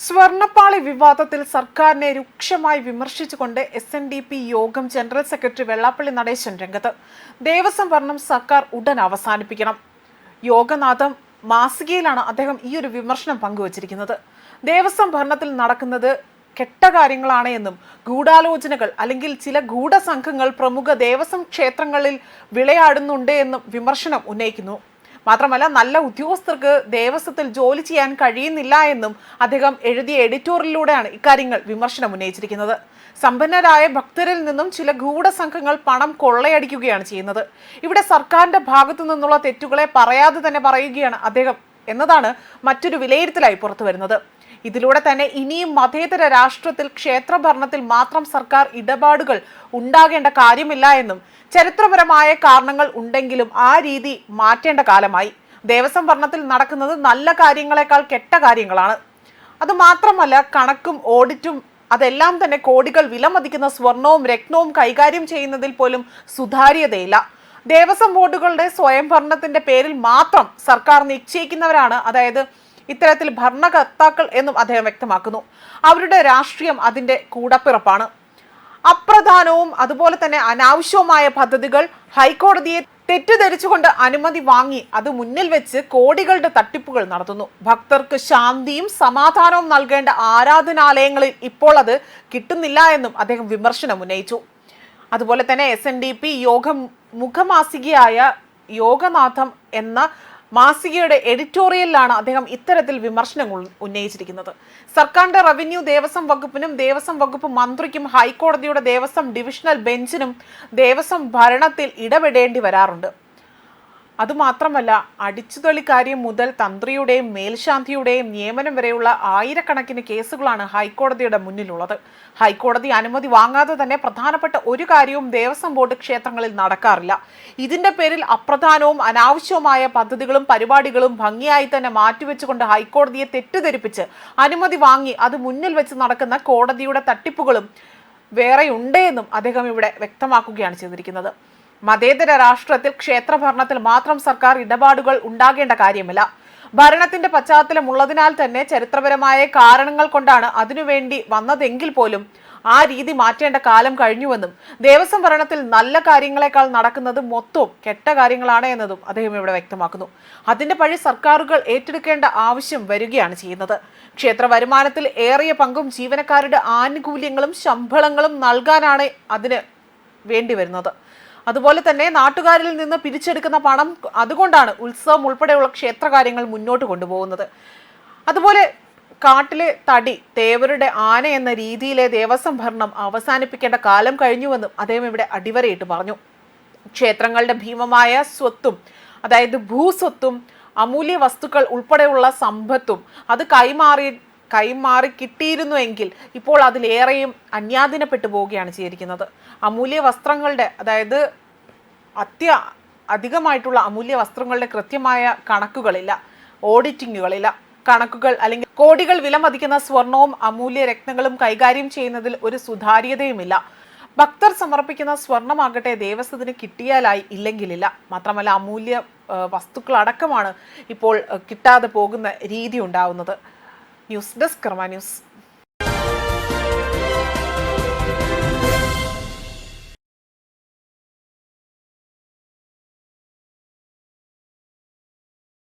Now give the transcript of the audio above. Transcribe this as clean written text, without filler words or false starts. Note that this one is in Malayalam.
സ്വർണ്ണപ്പാളി വിവാദത്തിൽ സർക്കാരിനെ രൂക്ഷമായി വിമർശിച്ചുകൊണ്ട് SNDP യോഗം ജനറൽ സെക്രട്ടറി വെള്ളാപ്പള്ളി നടേശൻ രംഗത്ത്. ദേവസ്വം ഭരണം സർക്കാർ ഉടൻ അവസാനിപ്പിക്കണം. യോഗനാഥം മാസികയിലാണ് അദ്ദേഹം ഈ ഒരു വിമർശനം പങ്കുവച്ചിരിക്കുന്നത്. ദേവസ്വം ഭരണത്തിൽ നടക്കുന്നത് കെട്ട കാര്യങ്ങളാണ് എന്നും ഗൂഢാലോചനകൾ അല്ലെങ്കിൽ ചില ഗൂഢസംഘങ്ങൾ പ്രമുഖ ദേവസ്വം ക്ഷേത്രങ്ങളിൽ വിളയാടുന്നുണ്ട് എന്നും വിമർശനം ഉന്നയിക്കുന്നു. മാത്രമല്ല, നല്ല ഉദ്യോഗസ്ഥർക്ക് ദേവസ്വത്തിൽ ജോലി ചെയ്യാൻ കഴിയുന്നില്ല എന്നും അദ്ദേഹം എഴുതിയ എഡിറ്റോറിയലിലൂടെയാണ് ഇക്കാര്യങ്ങൾ വിമർശനം ഉന്നയിച്ചിരിക്കുന്നത്. സമ്പന്നരായ ഭക്തരിൽ നിന്നും ചില ഗൂഢസംഘങ്ങൾ പണം കൊള്ളയടിക്കുകയാണ് ചെയ്യുന്നത്. ഇവിടെ സർക്കാരിന്റെ ഭാഗത്തു നിന്നുള്ള തെറ്റുകളെ പറയാതെ തന്നെ പറയുകയാണ് അദ്ദേഹം എന്നതാണ് മറ്റൊരു വിലയിരുത്തലായി പുറത്തു വരുന്നത്. ഇതിലൂടെ തന്നെ ഇനിയും മതേതര രാഷ്ട്രത്തിൽ ക്ഷേത്രഭരണത്തിൽ മാത്രം സർക്കാർ ഇടപാടുകൾ ഉണ്ടാകേണ്ട കാര്യമില്ല എന്നും ചരിത്രപരമായ കാരണങ്ങൾ ഉണ്ടെങ്കിലും ആ രീതി മാറ്റേണ്ട കാലമായി. ദേവസ്വം ഭരണത്തിൽ നടക്കുന്നത് നല്ല കാര്യങ്ങളെക്കാൾ കെട്ട കാര്യങ്ങളാണ്. അതുമാത്രമല്ല, കണക്കും ഓഡിറ്റും അതെല്ലാം തന്നെ കോടികൾ വിലമതിക്കുന്ന സ്വർണവും രത്നവും കൈകാര്യം ചെയ്യുന്നതിൽ പോലും സുതാര്യതയില്ല. ദേവസ്വം ബോർഡുകളുടെ സ്വയംഭരണത്തിന്റെ പേരിൽ മാത്രം സർക്കാർ നിശ്ചയിക്കുന്നവരാണ്, അതായത് ഇത്തരത്തിൽ ഭരണകർത്താക്കൾ എന്നും അദ്ദേഹം വ്യക്തമാക്കുന്നു. അവരുടെ രാഷ്ട്രീയം അതിന്റെ കൂടപ്പിറപ്പാണ്. അപ്രധാനവും അതുപോലെ തന്നെ അനാവശ്യവുമായ പദ്ധതികൾ ഹൈക്കോടതിയെ തെറ്റിദ്ധരിച്ചുകൊണ്ട് അനുമതി വാങ്ങി അത് മുന്നിൽ വെച്ച് കോടികളുടെ തട്ടിപ്പുകൾ നടത്തുന്നു. ഭക്തർക്ക് ശാന്തിയും സമാധാനവും നൽകേണ്ട ആരാധനാലയങ്ങളിൽ ഇപ്പോൾ അത് കിട്ടുന്നില്ല എന്നും അദ്ദേഹം വിമർശനം ഉന്നയിച്ചു. അതുപോലെ തന്നെ SNDP യോഗം മുഖമാസികയായ യോഗനാഥം എന്ന മാസികയുടെ എഡിറ്റോറിയലിലാണ് അദ്ദേഹം ഇത്തരത്തിൽ വിമർശനങ്ങൾ ഉന്നയിച്ചിരിക്കുന്നത്. സർക്കാരിന്റെ റവന്യൂ ദേവസ്വം വകുപ്പിനും ദേവസ്വം വകുപ്പ് മന്ത്രിക്കും ഹൈക്കോടതിയുടെ ദേവസ്വം ഡിവിഷണൽ ബെഞ്ചിനും ദേവസ്വം ഭരണത്തിൽ ഇടപെടേണ്ടി വരാറുണ്ട്. അതുമാത്രമല്ല, അടിച്ചുതള്ളിക്കാര്യം മുതൽ തന്ത്രിയുടെയും മേൽശാന്തിയുടെയും നിയമനം വരെയുള്ള ആയിരക്കണക്കിന് കേസുകളാണ് ഹൈക്കോടതിയുടെ മുന്നിലുള്ളത്. ഹൈക്കോടതി അനുമതി വാങ്ങാതെ തന്നെ പ്രധാനപ്പെട്ട ഒരു കാര്യവും ദേവസ്വം ബോർഡ് ക്ഷേത്രങ്ങളിൽ നടക്കാറില്ല. ഇതിന്റെ പേരിൽ അപ്രധാനവും അനാവശ്യവുമായ പദ്ധതികളും പരിപാടികളും ഭംഗിയായി തന്നെ മാറ്റിവെച്ചുകൊണ്ട് ഹൈക്കോടതിയെ തെറ്റിദ്ധരിപ്പിച്ച് അനുമതി വാങ്ങി അത് മുന്നിൽ വെച്ച് നടക്കുന്ന കോടതിയുടെ തട്ടിപ്പുകളും വേറെയുണ്ട് എന്നും അദ്ദേഹം ഇവിടെ വ്യക്തമാക്കുകയാണ് ചെയ്തിരിക്കുന്നത്. മതേതര രാഷ്ട്രത്തിൽ ക്ഷേത്രഭരണത്തിൽ മാത്രം സർക്കാർ ഇടപാടുകൾ ഉണ്ടാകേണ്ട കാര്യമില്ല. ഭരണത്തിന്റെ പശ്ചാത്തലമുള്ളതിനാൽ തന്നെ ചരിത്രപരമായ കാരണങ്ങൾ കൊണ്ടാണ് അതിനുവേണ്ടി വന്നതെങ്കിൽ പോലും ആ രീതി മാറ്റേണ്ട കാലം കഴിഞ്ഞുവെന്നും ദേവസ്വം ഭരണത്തിൽ നല്ല കാര്യങ്ങളെക്കാൾ നടക്കുന്നത് മൊത്തവും കെട്ട കാര്യങ്ങളാണ് എന്നതും അദ്ദേഹം ഇവിടെ വ്യക്തമാക്കുന്നു. അതിന്റെ പഴി സർക്കാരുകൾ ഏറ്റെടുക്കേണ്ട ആവശ്യം വരികയാണ് ചെയ്യുന്നത്. ക്ഷേത്ര വരുമാനത്തിൽ ഏറിയ പങ്കും ജീവനക്കാരുടെ ആനുകൂല്യങ്ങളും ശമ്പളങ്ങളും നൽകാനാണ് അതിന് വേണ്ടി വരുന്നത്. അതുപോലെ തന്നെ നാട്ടുകാരിൽ നിന്ന് പിരിച്ചെടുക്കുന്ന പണം അതുകൊണ്ടാണ് ഉത്സവം ഉൾപ്പെടെയുള്ള ക്ഷേത്രകാര്യങ്ങൾ മുന്നോട്ട് കൊണ്ടുപോകുന്നത്. അതുപോലെ കാട്ടിലെ തടി തേവരുടെ ആന എന്ന രീതിയിലെ ദേവസ്വം ഭരണം അവസാനിപ്പിക്കേണ്ട കാലം കഴിഞ്ഞുവെന്നും അദ്ദേഹം ഇവിടെ അടിവരയിട്ട് പറഞ്ഞു. ക്ഷേത്രങ്ങളുടെ ഭീമമായ സ്വത്തും, അതായത് ഭൂസ്വത്തും അമൂല്യ വസ്തുക്കൾ ഉൾപ്പെടെയുള്ള സമ്പത്തും അത് കൈമാറി കിട്ടിയിരുന്നുവെങ്കിൽ ഇപ്പോൾ അതിലേറെയും അന്യാധീനപ്പെട്ടു പോവുകയാണ് ചെയ്തിരിക്കുന്നത്. അമൂല്യ വസ്ത്രങ്ങളുടെ, അതായത് അധികമായിട്ടുള്ള അമൂല്യ വസ്ത്രങ്ങളുടെ കൃത്യമായ കണക്കുകളില്ല, ഓഡിറ്റിങ്ങുകളില്ല. കണക്കുകൾ അല്ലെങ്കിൽ കോടികൾ വിലമതിക്കുന്ന സ്വർണവും അമൂല്യ രത്നങ്ങളും കൈകാര്യം ചെയ്യുന്നതിൽ ഒരു സുതാര്യതയുമില്ല. ഭക്തർ സമർപ്പിക്കുന്ന സ്വർണമാകട്ടെ ദേവസ്വത്തിന് കിട്ടിയാലായി, ഇല്ലെങ്കിലില്ല. മാത്രമല്ല, അമൂല്യ വസ്തുക്കളടക്കമാണ് ഇപ്പോൾ കിട്ടാതെ പോകുന്ന രീതി ഉണ്ടാവുന്നത്. ന്യൂസ് ഡെസ്ക് കർമ്മ ന്യൂസ്.